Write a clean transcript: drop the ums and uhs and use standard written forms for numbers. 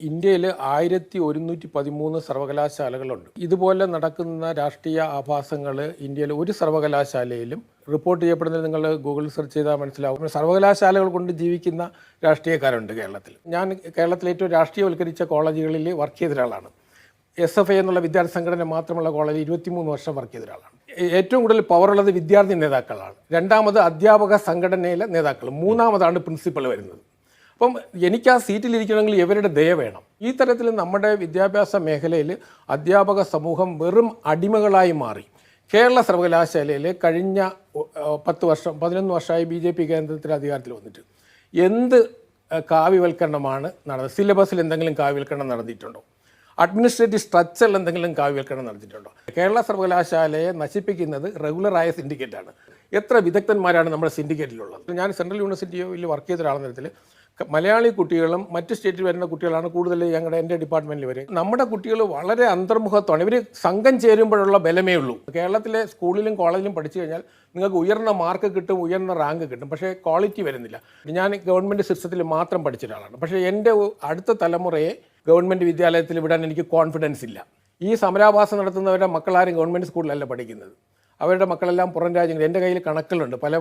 ഇന്ത്യയിൽ 1113 സർവകലാശാലകളുണ്ട്. ഇതുപോലെ നടക്കുന്ന രാഷ്ട്രീയ ആഭാസങ്ങൾ ഇന്ത്യയിൽ ഒരു സർവകലാശാലയിലും റിപ്പോർട്ട് ചെയ്യപ്പെടുന്നത് നിങ്ങൾ ഗൂഗിളിൽ സെർച്ച് ചെയ്താൽ മനസ്സിലാവും. സർവകലാശാലകൾ കൊണ്ട് ജീവിക്കുന്ന രാഷ്ട്രീയക്കാരുണ്ട് കേരളത്തിൽ. ഞാൻ കേരളത്തിലെ ഏറ്റവും രാഷ്ട്രീയവൽക്കരിച്ച കോളേജുകളിൽ വർക്ക് ചെയ്ത ഒരാളാണ്. SFI എന്നുള്ള വിദ്യാർത്ഥി സംഘടന മാത്രമുള്ള കോളേജിൽ 23 വർഷം വർക്ക് ചെയ്ത ഒരാളാണ്. ഏറ്റവും കൂടുതൽ പവറുള്ളത് വിദ്യാർത്ഥി നേതാക്കളാണ്. രണ്ടാമത് അധ്യാപക സംഘടനയിലെ നേതാക്കൾ, മൂന്നാമതാണ് പ്രിൻസിപ്പൾ വരുന്നത്. അപ്പം എനിക്ക് ആ സീറ്റിലിരിക്കണമെങ്കിൽ ഇവരുടെ ദയ വേണം. ഈ തരത്തിൽ നമ്മുടെ വിദ്യാഭ്യാസ മേഖലയിൽ അധ്യാപക സമൂഹം വെറും അടിമകളായി മാറി. കേരള സർവകലാശാലയിൽ കഴിഞ്ഞ 11 വർഷമായി BJP കേന്ദ്രത്തിൽ അധികാരത്തിൽ വന്നിട്ട് എന്ത് കാവ്യവൽക്കരണമാണ് നടന്നത്? സിലബസിൽ എന്തെങ്കിലും കാവ്യവൽക്കരണം നടന്നിട്ടുണ്ടോ? അഡ്മിനിസ്ട്രേറ്റീവ് സ്ട്രക്ചറിൽ എന്തെങ്കിലും കാവ്യവൽക്കരണം നടത്തിയിട്ടുണ്ടോ? കേരള സർവകലാശാലയെ നശിപ്പിക്കുന്നത് റെഗുലറായ സിൻഡിക്കേറ്റാണ്. എത്ര വിദഗ്ധന്മാരാണ് നമ്മുടെ സിൻഡിക്കേറ്റിലുള്ളത്? ഞാൻ സെൻട്രൽ യൂണിവേഴ്സിറ്റിയിൽ വർക്ക് ചെയ്ത ഒരാളെന്ന തരത്തിൽ മലയാളി കുട്ടികളും മറ്റ് സ്റ്റേറ്റിൽ വരുന്ന കുട്ടികളാണ് കൂടുതൽ എൻ്റെ ഡിപ്പാർട്ട്മെൻറ്റിൽ വരെ. നമ്മുടെ കുട്ടികൾ വളരെ അന്തർമുഖത്വമാണ്. ഇവർ സംഘം ചേരുമ്പോഴുള്ള ബലമേ ഉള്ളൂ. കേരളത്തിലെ സ്കൂളിലും കോളേജിലും പഠിച്ചു കഴിഞ്ഞാൽ നിങ്ങൾക്ക് ഉയർന്ന മാർക്ക് കിട്ടും, ഉയർന്ന റാങ്ക് കിട്ടും, പക്ഷേ ക്വാളിറ്റി വരുന്നില്ല. ഞാൻ ഗവൺമെൻറ് സിസ്റ്റത്തിൽ മാത്രം പഠിച്ച ഒരാളാണ്. പക്ഷേ എൻ്റെ അടുത്ത തലമുറയെ ഗവൺമെൻറ് വിദ്യാലയത്തിൽ വിടാൻ എനിക്ക് കോൺഫിഡൻസ് ഇല്ല. ഈ സമരാഭാസം നടത്തുന്നവരുടെ മക്കളാരും ഗവൺമെൻറ് സ്കൂളിലല്ല പഠിക്കുന്നത്. അവരുടെ മക്കളെല്ലാം പുറം രാജ്യങ്ങൾ. എൻ്റെ കയ്യിൽ കണക്കുകളുണ്ട്. പല